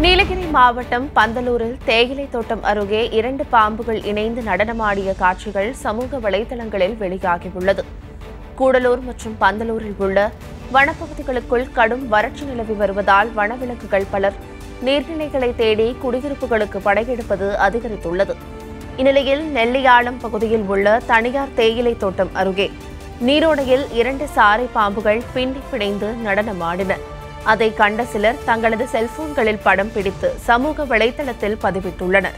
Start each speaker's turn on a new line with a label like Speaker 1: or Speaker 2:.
Speaker 1: நீலகிரி மாவட்டம் பந்தலூரில் தேயிலை தோட்டம் அருகே 2 பாம்புகள் இணைந்து நடனமாடிய காட்சிகள் சமூக வலைதளங்களில் வெளியாகியுள்ளது. கூடலூர் மற்றும் பந்தலூரில் உள்ள வனப்பகுதிகளுக்குள் கடும் வறட்சி நிலவி வருவதால் வனவிலங்குகள் பலர் நீர்நிலைகளை தேடி குடியிருப்புகளுக்கு படையெடுப்பது அதிகரித்துள்ளது. இந்நிலையில் நெல்லியாளம் பகுதியில் உள்ள தனியார் தேயிலை தோட்டம் அருகே நீரோடையில் 2 சாரை பாம்புகள் பின்னி பிணைந்து நடனமாடின. அதை கண்ட சிலர் தங்களது செல்போன்களில் படம் பிடித்து சமூக வலைதளத்தில் பதிவிட்டுள்ளனர்.